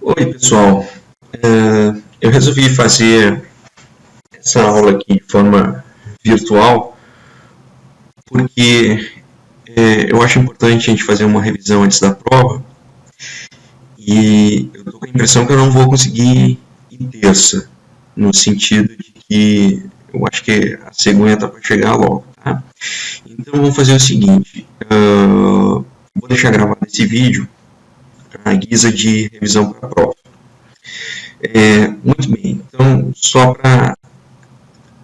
Oi, pessoal. Eu resolvi fazer essa aula aqui de forma virtual porque eu acho importante a gente fazer uma revisão antes da prova e eu estou com a impressão que eu não vou conseguir ir terça, no sentido de que eu acho que a segunda está para chegar logo, tá? Então vamos fazer o seguinte, vou deixar gravado esse vídeo à guisa de revisão para a prova. Muito bem, então só para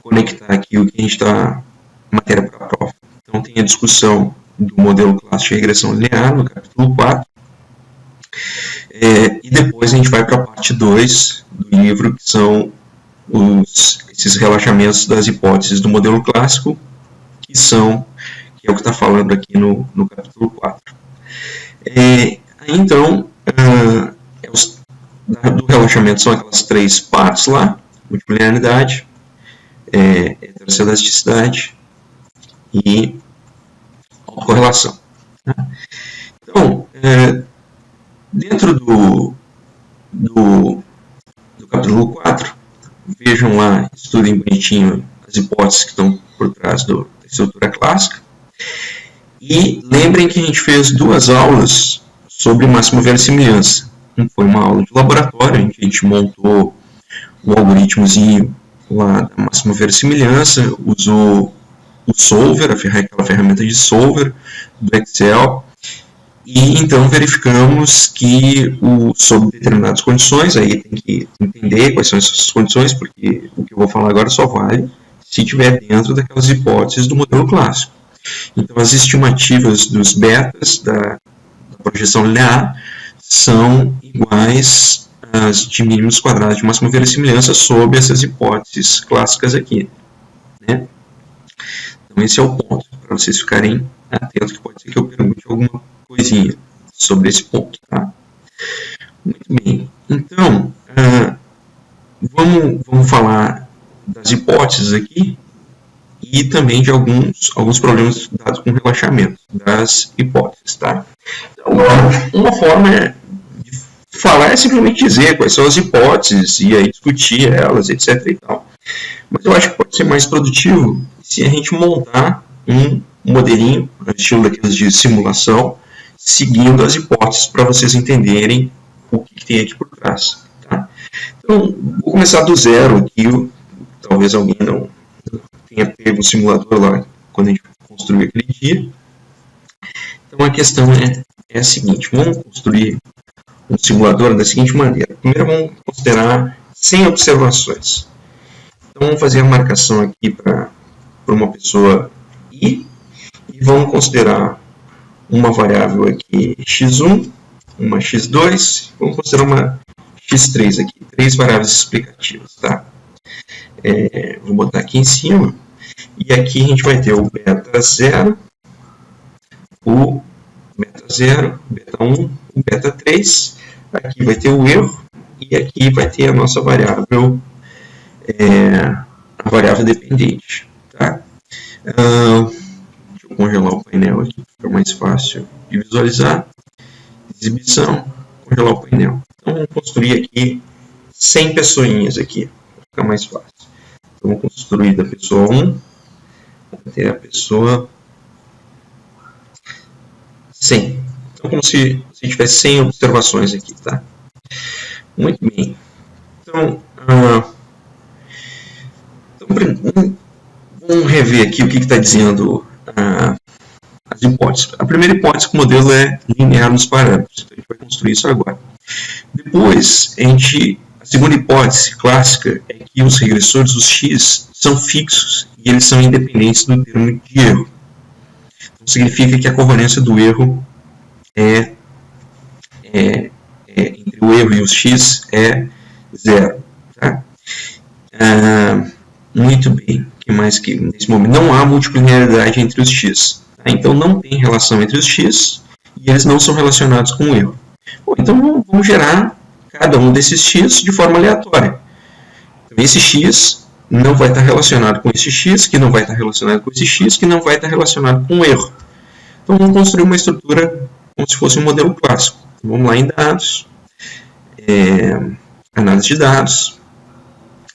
conectar aqui o que a gente está matéria para a prova. Então tem a discussão do modelo clássico de regressão linear no capítulo 4, e depois a gente vai para a parte 2 do livro, que são esses relaxamentos das hipóteses do modelo clássico, que é o que está falando aqui no capítulo 4. Então, do relaxamento são aquelas três partes lá: multiplinearidade, heterocelasticidade e autocorrelação. Então, dentro do capítulo 4, vejam lá, estudem bonitinho as hipóteses que estão por trás da estrutura clássica. E lembrem que a gente fez 2 aulas sobre máxima verossimilhança. Foi uma aula de laboratório, em que a gente montou um algoritmozinho lá da máxima verossimilhança, usou o Solver, aquela ferramenta de Solver do Excel, e então verificamos que sob determinadas condições, aí tem que entender quais são essas condições, porque o que eu vou falar agora só vale se estiver dentro daquelas hipóteses do modelo clássico. Então as estimativas dos betas da projeção linear são iguais às de mínimos quadrados de máxima verossimilhança sob essas hipóteses clássicas aqui, né? Então esse é o ponto, para vocês ficarem atentos, que pode ser que eu pergunte alguma coisinha sobre esse ponto, tá? Muito bem, então vamos falar das hipóteses aqui e também de alguns problemas dados com relaxamento das hipóteses, tá? Então, uma forma de falar é simplesmente dizer quais são as hipóteses e aí discutir elas, etc. e tal. Mas eu acho que pode ser mais produtivo se a gente montar um modelinho, no estilo daqueles de simulação, seguindo as hipóteses para vocês entenderem o que tem aqui por trás, tá? Então, vou começar do zero aqui. Talvez alguém não tenha pego o simulador lá quando a gente construiu aquele dia. Então a questão é a seguinte: vamos construir um simulador da seguinte maneira. Primeiro vamos considerar 100 observações. Então vamos fazer a marcação aqui para uma pessoa I, e vamos considerar uma variável aqui x1, uma x2, vamos considerar uma x3 aqui, 3 variáveis explicativas, tá? Vou botar aqui em cima, e aqui a gente vai ter o beta 0, o beta 0, o beta 1, o beta 3, aqui vai ter o erro, e aqui vai ter a nossa variável, a variável dependente, tá? Deixa eu congelar o painel aqui, para ficar mais fácil de visualizar. Exibição, congelar o painel. Então vamos construir aqui 100 pessoinhas aqui, para ficar mais fácil. Então vamos construir da pessoa 1 até a pessoa 100. Então como se tivesse 100 observações aqui, tá? Muito bem. Então, vamos rever aqui o que está dizendo as hipóteses. A primeira hipótese que o modelo é linear nos parâmetros. Então a gente vai construir isso agora. Depois, a segunda hipótese clássica é que os regressores dos x são fixos e eles são independentes do termo de erro. Então significa que a covariância do erro entre o erro e os x é 0. Tá? Muito bem. O que mais que nesse momento? Não há multiplinearidade entre os x. Tá? Então não tem relação entre os x e eles não são relacionados com o erro. Bom, então vamos gerar cada um desses x de forma aleatória. Então, esse x não vai estar relacionado com esse x, que não vai estar relacionado com esse x, que não vai estar relacionado com o erro. Então vamos construir uma estrutura como se fosse um modelo clássico. Então, vamos lá em dados. análise de dados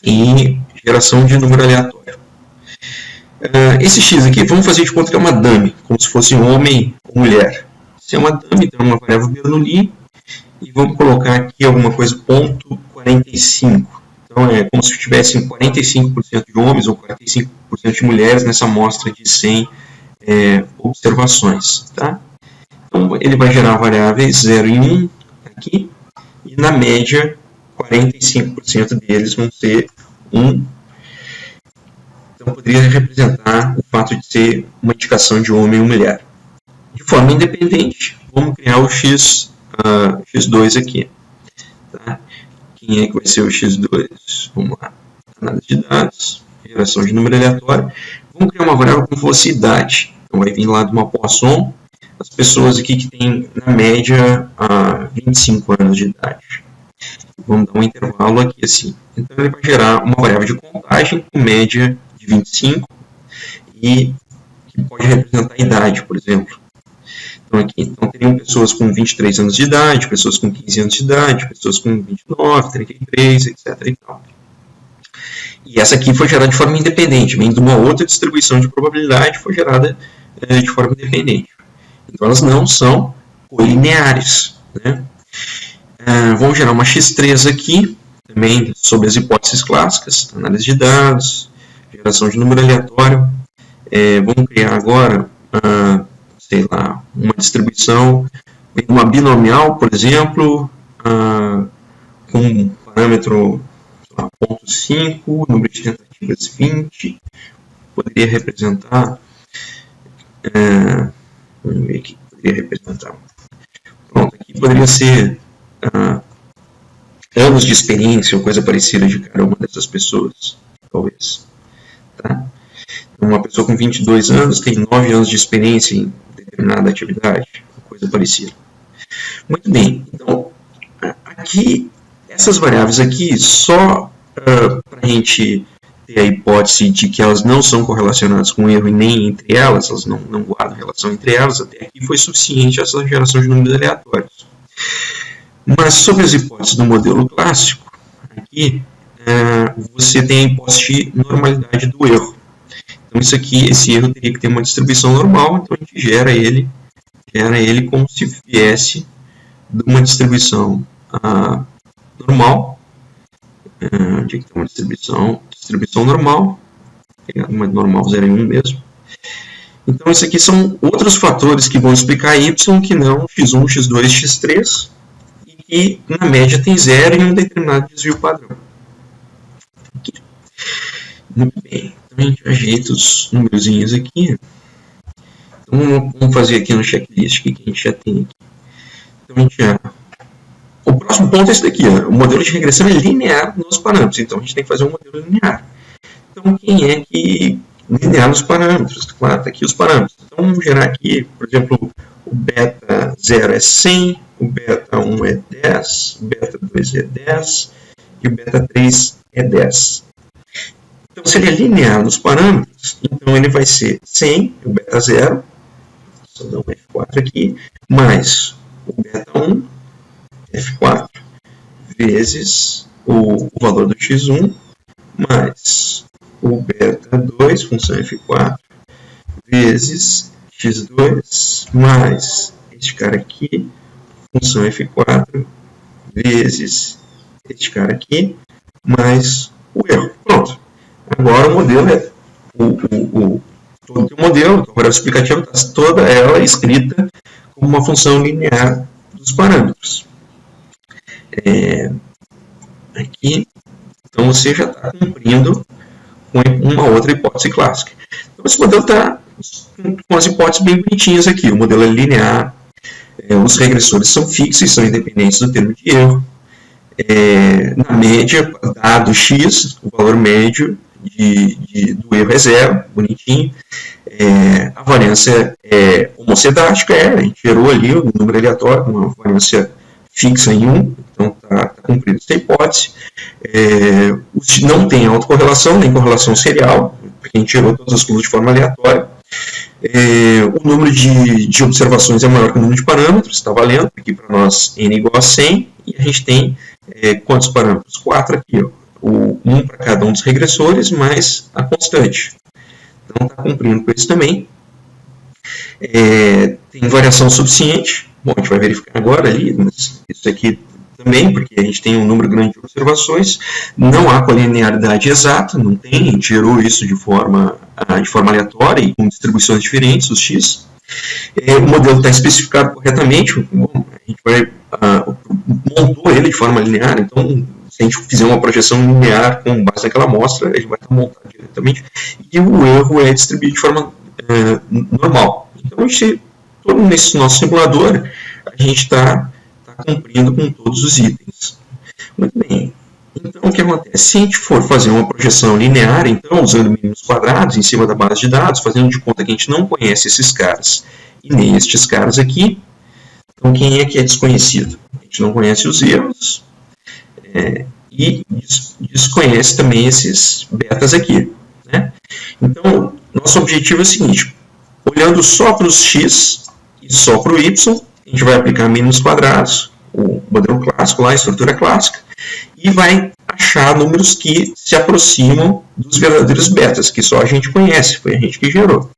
e geração de número aleatório. Esse X aqui, vamos fazer de conta que é uma dummy, como se fosse um homem ou mulher. Se é uma dummy, então é uma variável Bernoulli, e vamos colocar aqui alguma coisa, ponto 45. Então é como se tivessem 45% de homens ou 45% de mulheres nessa amostra de 100 observações. Tá? Então ele vai gerar variáveis 0 e 1 aqui, e na média 45% deles vão ser 1. Então poderia representar o fato de ser uma indicação de homem ou mulher. De forma independente, vamos criar o X2 aqui. Tá? Quem é que vai ser o X2? Vamos lá. Análise de dados, geração de número aleatório. Vamos criar uma variável com velocidade. Então vai vir lá de uma Poisson, as pessoas aqui que têm, na média, 25 anos de idade. Vamos dar um intervalo aqui assim. Então ele vai gerar uma variável de contagem com média de 25 e que pode representar a idade, por exemplo. Então teriam pessoas com 23 anos de idade, pessoas com 15 anos de idade, pessoas com 29, 33, etc. E tal. E essa aqui foi gerada de forma independente, vem de uma outra distribuição de probabilidade, foi gerada de forma independente. Então elas não são colineares. Né? Vamos gerar uma X3 aqui, também sobre as hipóteses clássicas, análise de dados, geração de número aleatório. Vamos criar agora, sei lá, uma distribuição, uma binomial, por exemplo, com um parâmetro 0,5, número de tentativas 20, poderia representar, vamos ver aqui, poderia representar, pronto, aqui poderia ser anos de experiência ou coisa parecida de cada uma dessas pessoas, talvez. Tá? Então, uma pessoa com 22 anos tem 9 anos de experiência em determinada atividade, coisa parecida. Muito bem, então, aqui, essas variáveis aqui, só para a gente ter a hipótese de que elas não são correlacionadas com erro e nem entre elas não guardam relação entre elas, até aqui foi suficiente essa geração de números aleatórios. Mas sobre as hipóteses do modelo clássico, aqui você tem a hipótese de normalidade do erro. Então esse erro teria que ter uma distribuição normal, então a gente gera ele como se viesse de uma distribuição normal. Onde é que tem uma distribuição normal, uma normal 0 e 1 mesmo. Então isso aqui são outros fatores que vão explicar y, que não x1, x2, x3, e na média tem 0 em um determinado desvio padrão. Aqui. Muito bem, então a gente ajeita os numerozinhos aqui. Então vamos fazer aqui no checklist que a gente já tem aqui. Então a gente o próximo ponto é esse daqui, o modelo de regressão é linear nos parâmetros, então a gente tem que fazer um modelo linear. Então quem é que linear nos parâmetros? Claro, está aqui os parâmetros. Então vamos gerar aqui, por exemplo, o beta 0 é 100, o beta 1 é 10, o beta 2 é 10 e o beta 3 é 10. Então se ele é linear nos parâmetros, então ele vai ser 100, o beta 0, só dar um F4 aqui, mais o beta 1, F4, vezes o valor do x1, mais o beta 2, função F4, vezes x2, mais este cara aqui, função F4, vezes este cara aqui, mais o erro. Pronto. Agora o modelo todo o modelo, a variável explicativa está toda ela escrita como uma função linear dos parâmetros. Aqui, então você já está cumprindo com uma outra hipótese clássica. Então esse modelo está com as hipóteses bem bonitinhas aqui. O modelo é linear, os regressores são fixos e são independentes do termo de erro. Na média, dado x, o valor médio do erro é 0, bonitinho. A variância é homocedática, a gente gerou ali o número aleatório, uma variância fixa em 1, então está cumprida essa hipótese. Não tem autocorrelação, nem correlação serial, porque a gente gerou todas as curvas de forma aleatória. O número de observações é maior que o número de parâmetros, está valendo, aqui para nós n igual a 100, e a gente tem quantos parâmetros? 4 aqui, ó. Um para cada um dos regressores, mais a constante. Então, está cumprindo com isso também. Tem variação suficiente. Bom, a gente vai verificar agora ali, mas isso aqui também, porque a gente tem um número grande de observações. Não há colinearidade exata, não tem, a gente gerou isso de forma aleatória e com distribuições diferentes, os x. O modelo está especificado corretamente, bom, a gente montou ele de forma linear, então se a gente fizer uma projeção linear com base naquela amostra, ele vai estar montado diretamente, e o erro é distribuído de forma normal. Então, nesse nosso simulador, a gente está cumprindo com todos os itens. Muito bem. Então, o que acontece? Se a gente for fazer uma projeção linear, então, usando mínimos quadrados em cima da base de dados, fazendo de conta que a gente não conhece esses caras e nem estes caras aqui, então, quem é que é desconhecido? A gente não conhece os erros e desconhece também esses betas aqui, né? Então, nosso objetivo é o seguinte: olhando só para os x e só para o y, a gente vai aplicar mínimos quadrados, o modelo clássico lá, a estrutura clássica, e vai achar números que se aproximam dos verdadeiros betas, que só a gente conhece, foi a gente que gerou.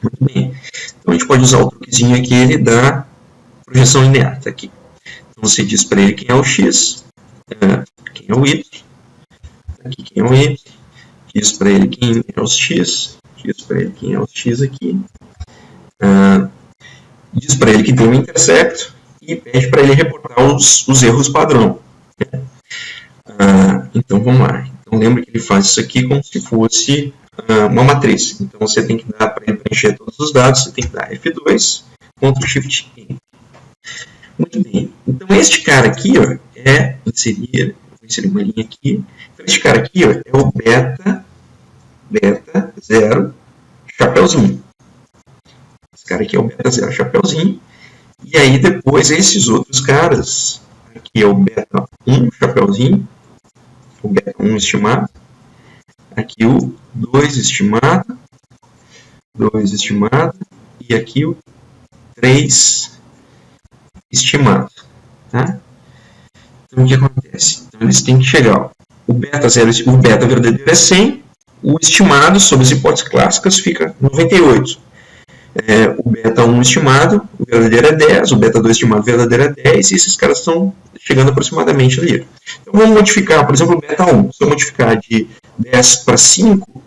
Muito bem. Então a gente pode usar o truquezinho aqui da projeção linear, tá aqui. Então você diz para ele quem é o x, quem é o y, aqui quem é o y, diz para ele quem é os x, diz para ele quem é os x aqui, diz para ele que tem um intercepto e pede para ele reportar os erros padrão. Então vamos lá. Então lembra que ele faz isso aqui como se fosse uma matriz. Então você tem que dar para ele preencher todos os dados, você tem que dar F2, Ctrl Shift Enter. Muito bem. Então este cara aqui, ó, vou inserir uma linha aqui. Então este cara aqui, ó, é o beta 0 chapeuzinho. Esse cara aqui é o beta 0 chapeuzinho. E aí depois esses outros caras, aqui é o beta 1 chapeuzinho, o beta 1 estimado, aqui o 2 estimado, e aqui o 3 estimado. Tá? Então o que acontece? Então eles têm que chegar, ó, o beta verdadeiro é 100, o estimado, sob as hipóteses clássicas, fica 98. O beta 1 estimado, o verdadeiro é 10, o beta 2 estimado, o verdadeiro é 10, e esses caras estão chegando aproximadamente ali. Então vamos modificar, por exemplo, o beta 1. Se eu modificar de 10 para 5,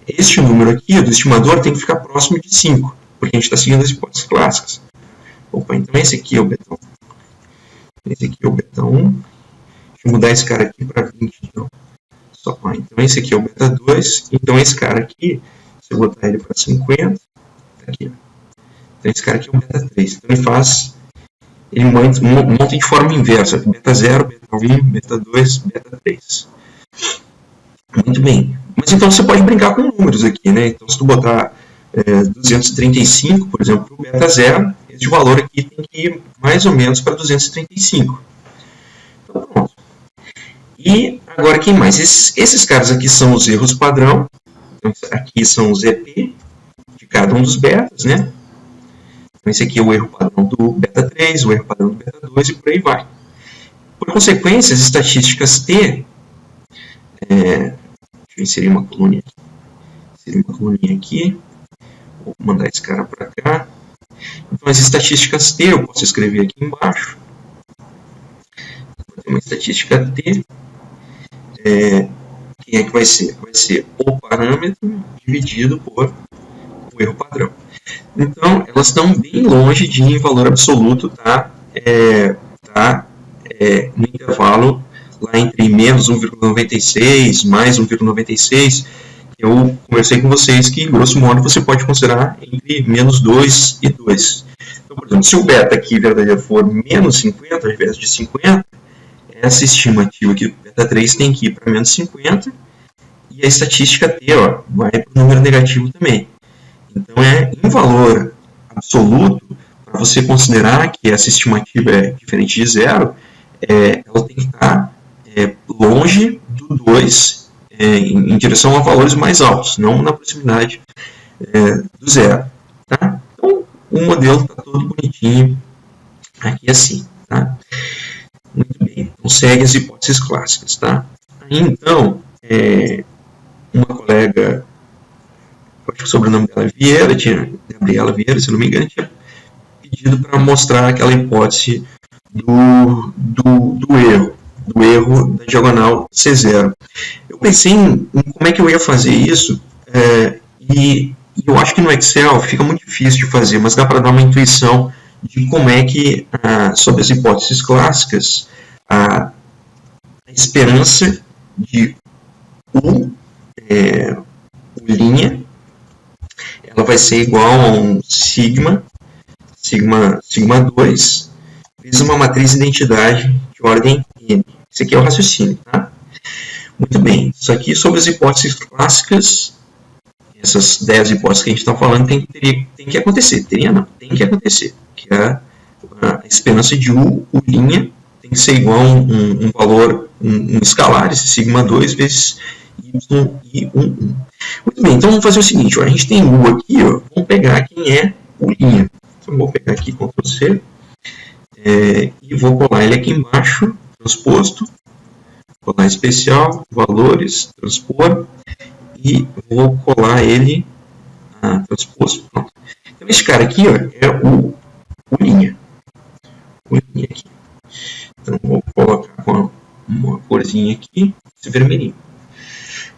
este número aqui do estimador tem que ficar próximo de 5, porque a gente está seguindo as hipóteses clássicas. Opa, então esse aqui é o beta 1. Esse aqui é o beta 1. Deixa eu mudar esse cara aqui para 20. Então esse aqui é o beta 2. Então esse cara aqui, se eu botar ele para 50, aqui. Então esse cara aqui é o beta 3. Então ele monta de forma inversa. Beta 0, beta 1, beta 2, beta 3. Muito bem. Mas então você pode brincar com números aqui, né? Então se tu botar 235, por exemplo, para o beta 0, esse valor aqui tem que ir mais ou menos para 235. Então pronto. E agora quem mais? Esses caras aqui são os erros padrão. Então aqui são os EP de cada um dos betas, né? Então esse aqui é o erro padrão do beta 3, o erro padrão do beta 2 e por aí vai. Por consequência, as estatísticas T, deixa eu inserir uma coluninha aqui, vou mandar esse cara para cá. Então as estatísticas T, eu posso escrever aqui embaixo. Vou ter uma estatística T, quem é que vai ser? Vai ser o parâmetro dividido por o erro padrão. Então, elas estão bem longe de, em valor absoluto, no intervalo lá entre menos 1,96, mais 1,96. Eu conversei com vocês que, grosso modo, você pode considerar entre menos 2 e 2. Então, por exemplo, se o beta aqui verdadeiro for menos 50 ao invés de 50, essa estimativa aqui do beta 3 tem que ir para menos 50, e a estatística T, ó, vai para o número negativo também. Então, em valor absoluto, para você considerar que essa estimativa é diferente de zero, ela tem que estar longe do 2, em direção a valores mais altos, não na proximidade do zero. Tá? Então, o modelo está todo bonitinho aqui assim. Tá? Muito bem. consegue as hipóteses clássicas, tá? Aí, então, uma colega, acho que o sobrenome dela é Vieira, Gabriela Vieira, se não me engano, tinha pedido para mostrar aquela hipótese do erro da diagonal C0. Eu pensei em como é que eu ia fazer isso, e eu acho que no Excel fica muito difícil de fazer, mas dá para dar uma intuição de como é que, sobre as hipóteses clássicas, a esperança de U' ela vai ser igual a um sigma 2, vezes uma matriz de identidade de ordem n. Esse aqui é o raciocínio, tá? Muito bem, isso aqui sobre as hipóteses clássicas, essas 10 hipóteses que a gente está falando, tem que acontecer. Tem que acontecer. Que a esperança de U' tem que ser igual a um valor, um escalar, esse sigma 2 vezes y e 1. Muito bem, então vamos fazer o seguinte, ó, a gente tem U aqui, ó, vamos pegar quem é U'. Então vou pegar aqui Ctrl C e vou colar ele aqui embaixo, transposto, colar especial, valores, transpor, e vou colar ele transposto. Pronto. Então esse cara aqui, ó, é o U'. Aqui. Então vou colocar com uma corzinha aqui, esse vermelhinho.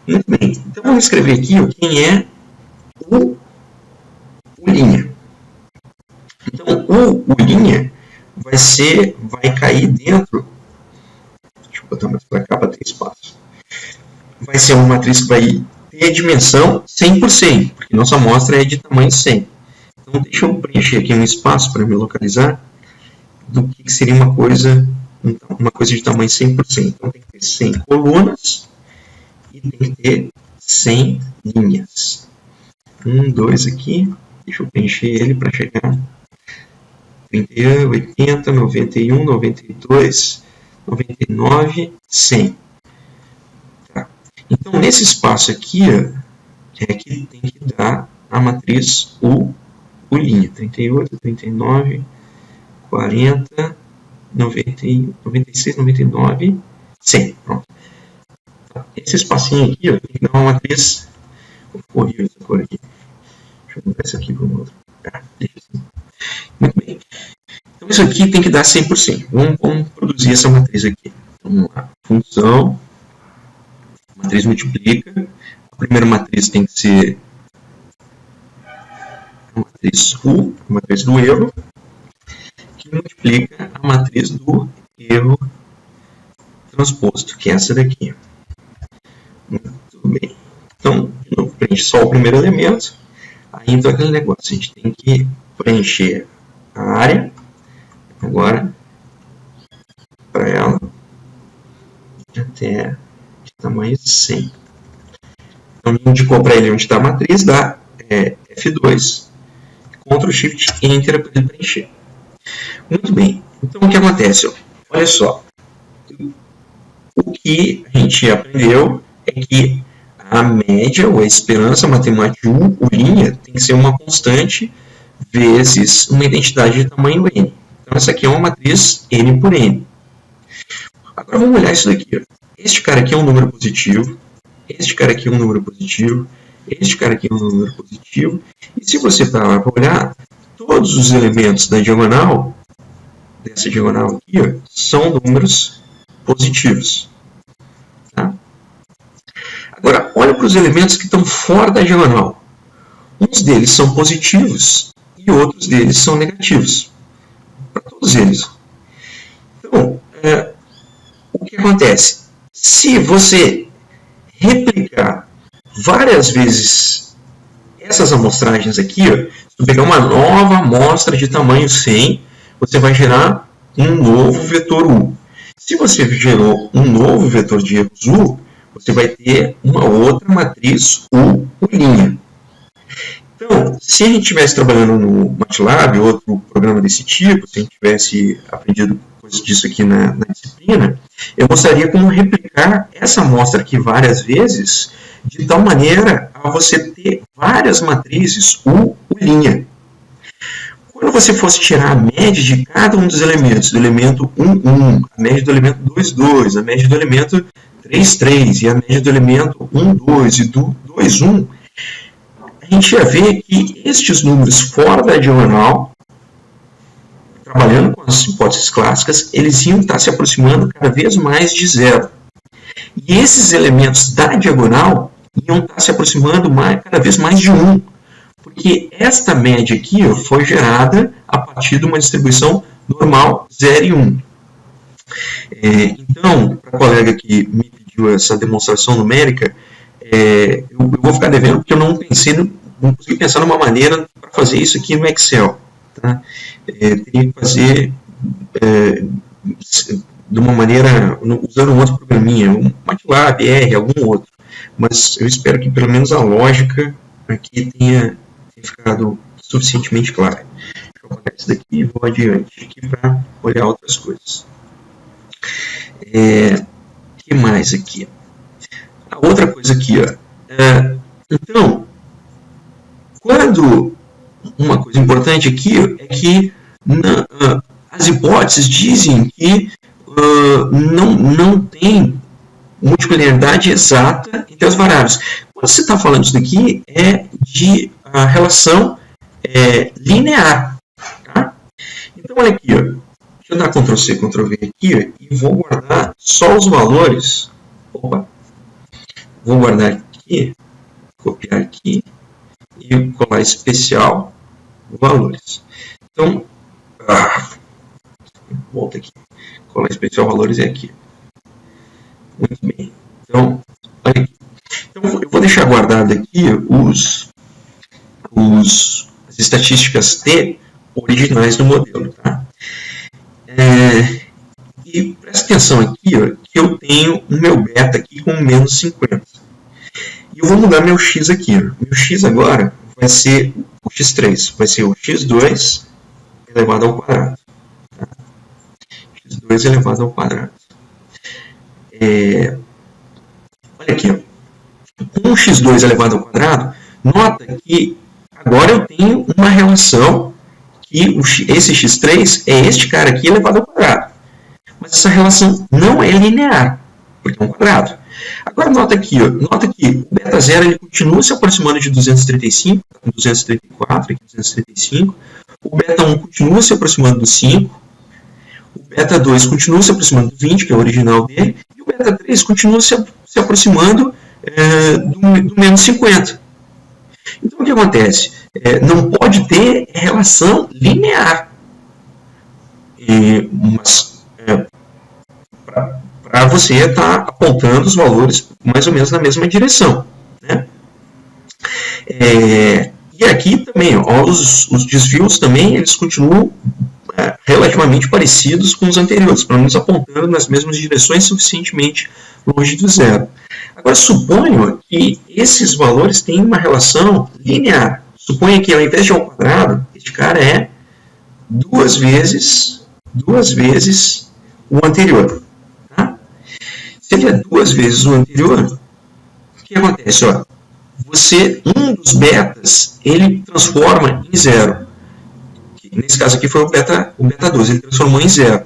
Muito bem, então vamos escrever aqui, ó, quem é o U'. Então o U' vai cair dentro, deixa eu botar mais para cá para ter espaço, vai ser uma matriz que vai ter a dimensão 100%, porque nossa amostra é de tamanho 100. Então deixa eu preencher aqui um espaço para me localizar do que seria uma coisa de tamanho 100%. Então tem que ter 100 colunas e tem que ter 100 linhas. 1, 2 aqui, deixa eu preencher ele para chegar 31, 80, 91, 92, 99, 100. Tá. Então nesse espaço aqui, ó, é que tem que dar a matriz U'. 38, 39, 40, 91, 96, 99, 100. Pronto. Esse espacinho aqui, ó, tem que dar uma matriz. Ficou horrível essa cor aqui. Deixa eu mudar isso aqui para um outro. Deixa assim. Muito bem. Então isso aqui tem que dar 100%. Vamos produzir essa matriz aqui. Vamos lá. Função. Matriz multiplica. A primeira matriz tem que ser a matriz U, a matriz do erro, que multiplica a matriz do erro transposto, que é essa daqui. Muito bem. Então, preenche só o primeiro elemento. Aí, então, aquele negócio, a gente tem que preencher a área, agora, para ela, até de tamanho 100. Então, indicou para ele onde está a matriz, dá F2, Ctrl Shift Enter para ele preencher. Muito bem. Então, o que acontece? Olha só. O que a gente aprendeu é que a média, ou a esperança matemática de U' tem que ser uma constante vezes uma identidade de tamanho n. Então, essa aqui é uma matriz n por n. Agora, vamos olhar isso daqui. Este cara aqui é um número positivo. Este cara aqui é um número positivo. Este cara aqui é um número positivo. E se você parar para olhar, todos os elementos da diagonal, dessa diagonal aqui, ó, são números positivos. Tá? Agora, olha para os elementos que estão fora da diagonal. Uns deles são positivos e outros deles são negativos. Para todos eles. Então, o que acontece? Se você replicar várias vezes essas amostragens aqui, ó, se você pegar uma nova amostra de tamanho 100, você vai gerar um novo vetor U. Se você gerou um novo vetor de erros U, você vai ter uma outra matriz U'. Então, se a gente estivesse trabalhando no MATLAB, outro programa desse tipo, se a gente tivesse aprendido coisas disso aqui na disciplina, eu mostraria como replicar essa amostra aqui várias vezes, de tal maneira a você ter várias matrizes U'. Quando você fosse tirar a média de cada um dos elementos, do elemento 1, 1, a média do elemento 2, 2, a média do elemento 3, 3 e a média do elemento 1, 2 e do 2, 1, a gente ia ver que estes números fora da diagonal, trabalhando com as hipóteses clássicas, eles iam estar se aproximando cada vez mais de zero. E esses elementos da diagonal iam estar se aproximando cada vez mais de 1. Porque esta média aqui foi gerada a partir de uma distribuição normal 0 e 1. Então, para a colega que me pediu essa demonstração numérica, eu vou ficar devendo porque eu não consegui pensar numa maneira para fazer isso aqui no Excel. Tá? Teria que fazer de uma maneira, usando um outro programinha, um MATLAB, R, algum outro. Mas eu espero que pelo menos a lógica aqui tenha ficado suficientemente clara. Deixa eu apagar isso daqui e vou adiante aqui para olhar outras coisas. O que mais aqui? A outra coisa aqui, então, quando uma coisa importante aqui é que as hipóteses dizem que não tem multiplinearidade exata entre as variáveis. Quando você está falando isso daqui, é de a relação linear. Tá? Então, olha aqui. Deixa eu dar Ctrl+C, Ctrl+V aqui e vou guardar só os valores. Opa! Vou guardar aqui, copiar aqui e colar especial valores. Então, volta aqui. Colar especial valores é aqui. Muito bem. Então, olha aqui. Então, eu vou deixar guardado aqui as estatísticas T originais do modelo. Tá? E presta atenção aqui, que eu tenho o meu beta aqui com menos 50. E eu vou mudar meu x aqui. Meu x agora vai ser o x3, vai ser o x2 elevado ao quadrado. Tá? x2 elevado ao quadrado. Olha aqui, com o x2 elevado ao quadrado, nota que agora eu tenho uma relação que esse x3 é este cara aqui elevado ao quadrado. Mas essa relação não é linear, porque é um quadrado. Agora nota aqui, nota que o beta 0 ele continua se aproximando de 235, 234, aqui 235. O beta 1 continua se aproximando do 5. O beta 2 continua se aproximando do 20, que é o original dele. E o beta 3 continua se aproximando do menos 50. Então, o que acontece? Não pode ter relação linear. Mas para você estar apontando os valores mais ou menos na mesma direção. Né? E aqui também, os desvios também eles continuam relativamente parecidos com os anteriores, pelo menos apontando nas mesmas direções suficientemente longe do zero. Agora, suponho que esses valores têm uma relação linear. Suponha que ao invés de ao quadrado, este cara é duas vezes o anterior. Tá? Se ele é duas vezes o anterior, o que acontece? Um dos betas, ele transforma em zero. Nesse caso aqui foi o beta 2, ele transformou em zero.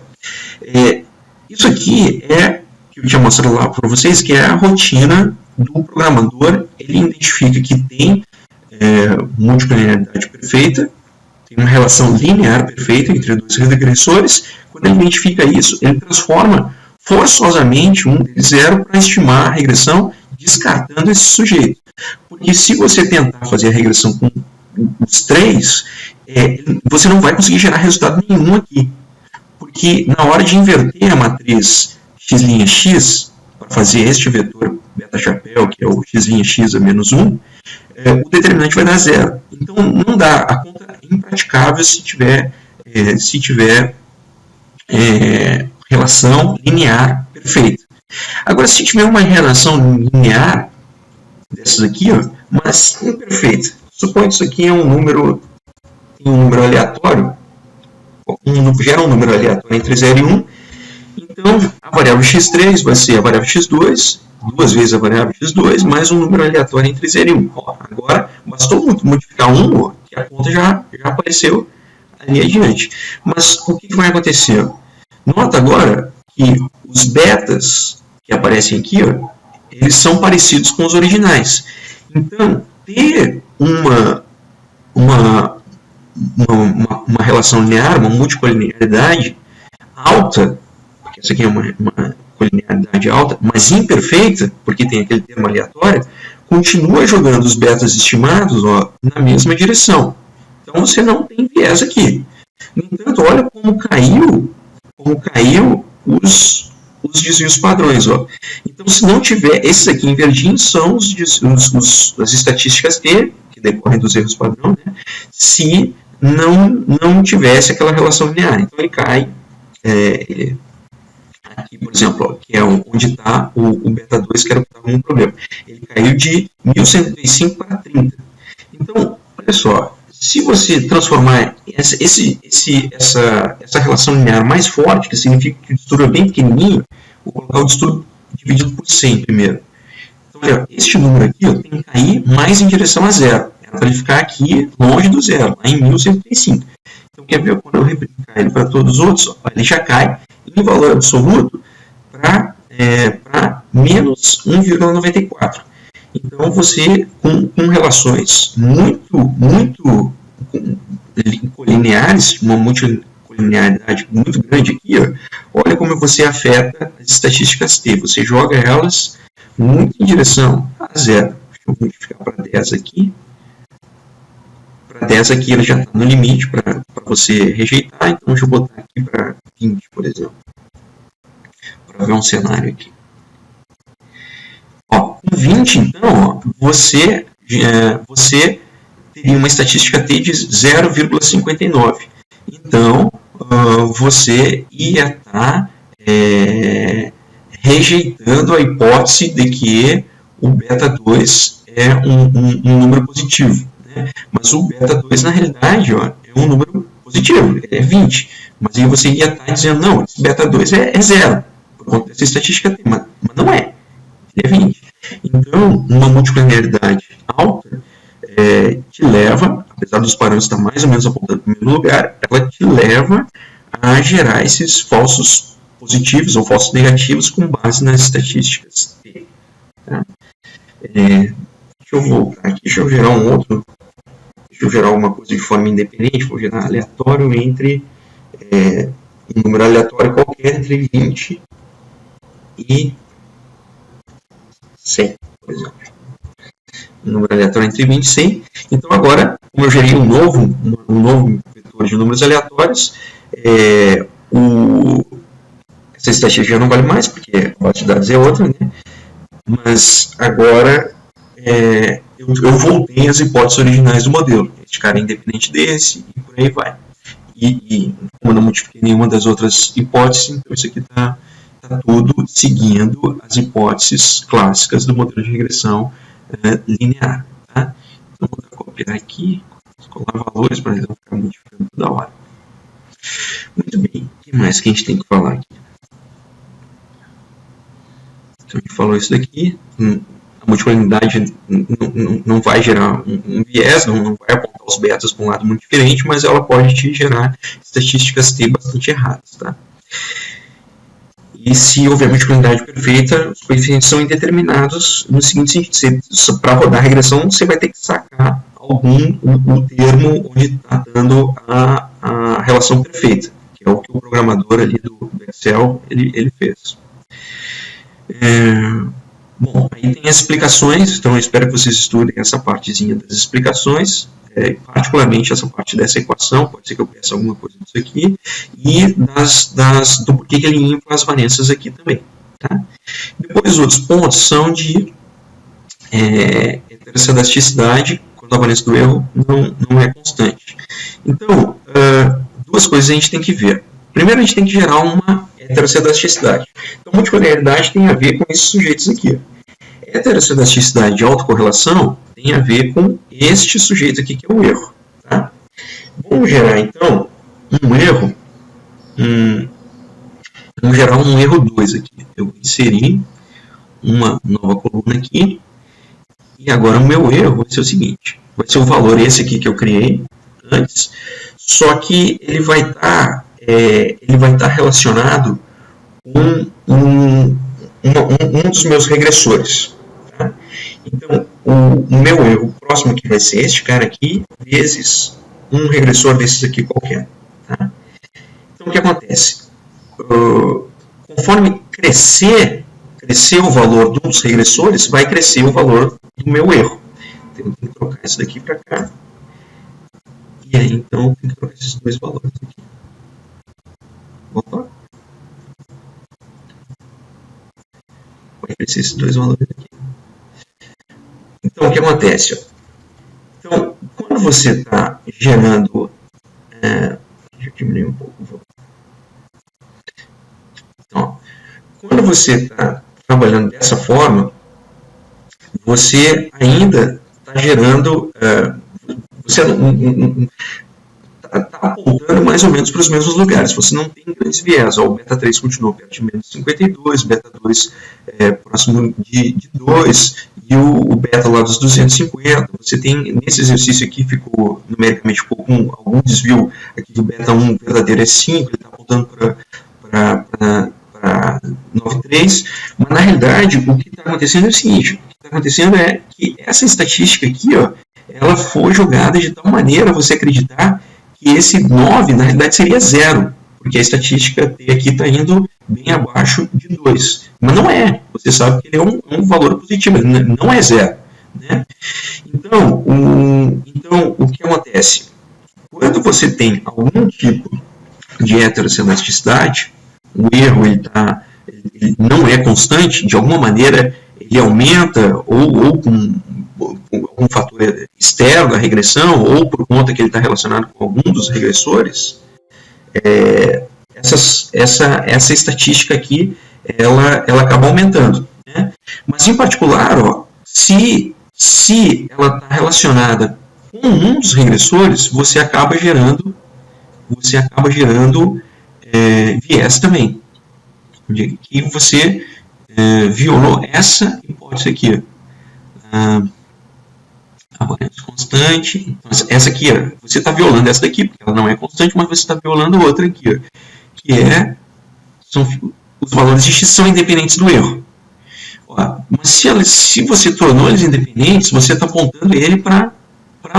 Isso aqui que eu tinha mostrado lá para vocês, que é a rotina do programador. Ele identifica que tem multiplinearidade perfeita, tem uma relação linear perfeita entre dois regressores. Quando ele identifica isso, ele transforma forçosamente um deles zero para estimar a regressão, descartando esse sujeito. Porque se você tentar fazer a regressão com os três, você não vai conseguir gerar resultado nenhum aqui. Porque na hora de inverter a matriz x'(x), para fazer este vetor beta-chapéu, que é o x'(x) a menos 1, o determinante vai dar zero. Então não dá, a conta é impraticável se tiver relação linear perfeita. Agora, se tiver uma relação linear dessas aqui, mas imperfeita, suponha que isso aqui é um número aleatório, gera um número aleatório entre 0 e 1, então a variável x3 vai ser a variável x2, duas vezes a variável x2, mais um número aleatório entre 0 e 1. Agora, bastou modificar 1, que a conta já apareceu ali adiante. Mas o que vai acontecer? Nota agora que os betas que aparecem aqui, ó, eles são parecidos com os originais. Então, ter uma relação linear, uma multicolinearidade alta, porque essa aqui é uma colinearidade alta, mas imperfeita, porque tem aquele termo aleatório, continua jogando os betas estimados, ó, na mesma direção. Então você não tem viés aqui. No entanto, olha como caiu os desvios padrões. Ó. Então, se não tiver, esses aqui em verdinho são as estatísticas T, que decorrem dos erros padrão, né? Se não tivesse aquela relação linear. Então, ele cai aqui, por exemplo, ó, que é onde está o beta 2, que era o que estava com um problema. Ele caiu de 1135 para 30. Então, olha só, se você transformar essa relação linear mais forte, que significa que o distúrbio é bem pequenininho, vou colocar o distúrbio dividido por 100 primeiro. Então, olha, este número aqui ó, tem que cair mais em direção a zero. É para ele ficar aqui longe do zero, lá em 1135. Então, quer ver? Quando eu replicar ele para todos os outros, ó, ele já cai em valor absoluto para menos 1,94. Então, você, com relações muito colineares, uma multicolinearidade muito grande aqui, ó, olha como você afeta as estatísticas T. Você joga elas muito em direção a zero. Deixa eu modificar para 10 aqui. Para 10 aqui ele já está no limite para você rejeitar. Então, deixa eu botar aqui para 20, por exemplo. Para ver um cenário aqui. Ó, com 20, então, ó, você teria uma estatística T de 0,59. Então, você ia estar rejeitando a hipótese de que o beta 2 é um número positivo. Né? Mas o beta 2, na realidade, ó, é um número positivo, é 20. Mas aí você ia estar dizendo, não, esse beta 2 é 0, por conta dessa estatística T, mas não é. Ele é 20. Então, uma multicolinearidade alta te leva, apesar dos parâmetros estar mais ou menos apontando no primeiro lugar, ela te leva a gerar esses falsos positivos ou falsos negativos com base nas estatísticas T. Tá? Deixa eu voltar aqui, deixa eu gerar deixa eu gerar alguma coisa de forma independente, vou gerar aleatório entre um número aleatório qualquer entre 20 e 100, por exemplo. Um número aleatório entre 20 e 100. Então, agora, como eu gerei um novo vetor de números aleatórios, essa estatística já não vale mais, porque a base de dados é outra, né? Mas agora eu voltei às hipóteses originais do modelo. Este cara é independente desse, e por aí vai. E como eu não multipliquei nenhuma das outras hipóteses, então isso aqui está tudo seguindo as hipóteses clássicas do modelo de regressão linear. Tá? Então, vou copiar aqui, colar valores para ele não ficar modificando toda hora. Muito bem, o que mais que a gente tem que falar aqui? Então, a gente falou isso daqui. A multicolinidaridade não vai gerar um viés, não vai apontar os betas para um lado muito diferente, mas ela pode te gerar estatísticas T bastante erradas. Tá? E se houver multicolinidaridade perfeita, os coeficientes são indeterminados no seguinte sentido: para rodar a regressão, você vai ter que sacar o termo onde está dando a relação perfeita, que é o que o programador ali do Excel ele fez. Bom, aí tem as explicações, então eu espero que vocês estudem essa partezinha das explicações, particularmente essa parte dessa equação, pode ser que eu peça alguma coisa disso aqui, e do porquê que ele infla as variâncias aqui também. Tá? Depois, os outros pontos são de heterossedasticidade, quando a variância do erro não é constante. Então, duas coisas a gente tem que ver. Primeiro, a gente tem que gerar uma heterossedasticidade. Então, multicoliniaridade tem a ver com esses sujeitos aqui. Heterossedasticidade de autocorrelação tem a ver com este sujeito aqui, que é o erro. Tá? Vamos gerar, então, um erro. Vamos gerar um erro 2 aqui. Eu vou inserir uma nova coluna aqui. E agora o meu erro vai ser o seguinte. Vai ser o valor esse aqui que eu criei antes. só que ele vai estar relacionado com um dos meus regressores. Tá? Então, o meu erro próximo aqui vai ser este cara aqui, vezes um regressor desses aqui qualquer. Tá? Então, o que acontece? Conforme crescer o valor de um dos regressores, vai crescer o valor do meu erro. Então, eu tenho que trocar isso daqui para cá. E aí, então, eu tenho que trocar esses dois valores aqui. Opa. Vai crescer esses dois valores aqui. Então, o que acontece? Então, quando você está gerando... deixa eu diminuir um pouco o volume. Então, quando você está trabalhando dessa forma, você ainda está gerando... você está apontando mais ou menos para os mesmos lugares. Você não tem grandes viés. O beta 3 continuou perto de menos 52, o beta 2 próximo de 2, e o beta lá dos 250. Você tem, nesse exercício aqui, numericamente ficou com algum desvio aqui do beta 1 verdadeiro é 5, ele está apontando para 9,3, mas na realidade o que está acontecendo é o seguinte: o que está acontecendo é que essa estatística aqui, ó, ela foi jogada de tal maneira a você acreditar que esse 9 na realidade seria 0, porque a estatística T aqui está indo bem abaixo de 2, mas não é, você sabe que ele é um valor positivo, ele não é 0, né? Então, o que acontece? Quando você tem algum tipo de heterocelasticidade, o erro ele não é constante, de alguma maneira ele aumenta ou com algum fator externo da regressão, ou por conta que ele está relacionado com algum dos regressores, essa estatística aqui ela acaba aumentando, né? Mas em particular, ó, se ela está relacionada com um dos regressores, você acaba gerando viés também, que você violou essa hipótese aqui. A variância constante. Então, essa aqui, você está violando essa daqui, porque ela não é constante, mas você está violando outra aqui, que são os valores de x são independentes do erro. Mas se você tornou eles independentes, você está apontando ele para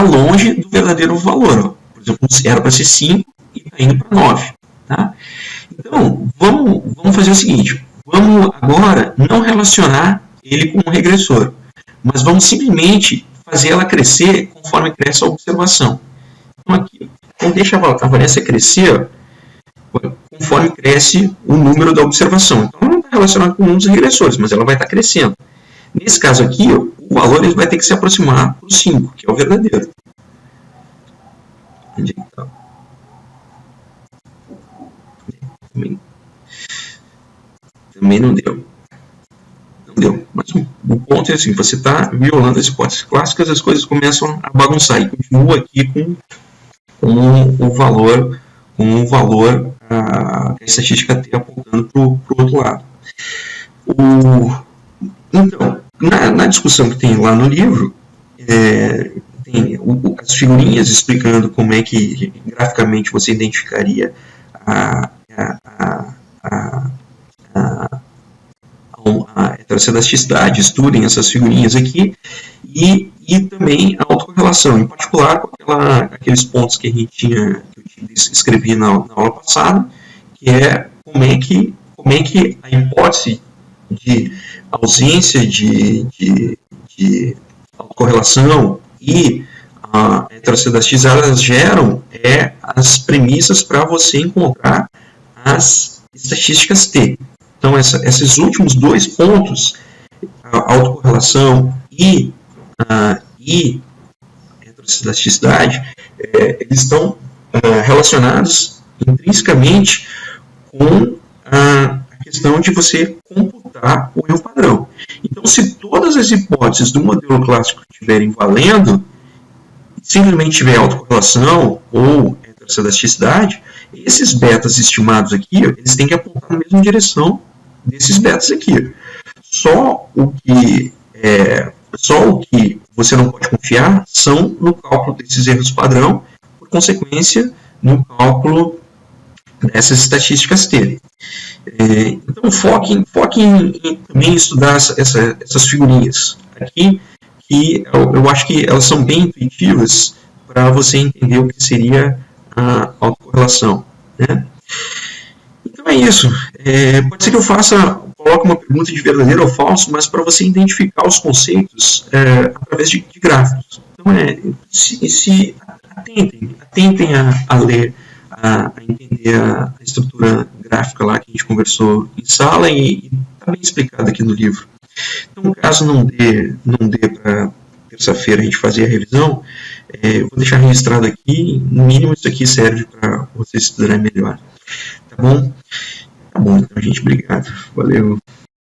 longe do verdadeiro valor. Por exemplo, era para ser 5 e está indo para 9. Tá? Então, vamos fazer o seguinte: vamos agora não relacionar ele com um regressor, mas vamos simplesmente fazer ela crescer conforme cresce a observação. Então deixa a variância crescer conforme cresce o número da observação. Então, ela não está relacionada com um dos regressores, mas ela vai estar crescendo. Nesse caso aqui, o valor ele vai ter que se aproximar para o 5, que é o verdadeiro. Então, também não deu. Mas o ponto é assim: você está violando as hipóteses clássicas, as coisas começam a bagunçar, e continua aqui com o valor a estatística T apontando para o outro lado. Então, na discussão que tem lá no livro, tem as figurinhas explicando como é que graficamente você identificaria a heterocelasticidade. Estudem essas figurinhas aqui, e também a autocorrelação, em particular com aqueles pontos que eu escrevi na aula passada, que é como é que a hipótese de ausência de autocorrelação e a heterocelasticidade, elas geram as premissas para você encontrar as estatísticas T. Então, esses últimos dois pontos, a autocorrelação e a heterocelasticidade, eles estão relacionados intrinsecamente com a questão de você computar o erro padrão. Então, se todas as hipóteses do modelo clássico estiverem valendo, simplesmente tiver autocorrelação ou heterocelasticidade, esses betas estimados aqui, eles têm que apontar na mesma direção desses betas aqui. Só o que você não pode confiar são no cálculo desses erros padrão, por consequência, no cálculo dessas estatísticas T. Então, foque em também estudar essas figurinhas aqui, que eu acho que elas são bem intuitivas para você entender o que seria a autocorrelação, né? Então é isso. Pode ser que eu coloque uma pergunta de verdadeiro ou falso, mas para você identificar os conceitos através de gráficos. Então, atentem a ler, a entender a estrutura gráfica lá que a gente conversou em sala e está bem explicado aqui no livro. Então, caso não dê para terça-feira a gente fazer a revisão, eu vou deixar registrado aqui, no mínimo isso aqui serve para vocês estudarem melhor. Tá bom? Tá bom, então, gente, obrigado. Valeu.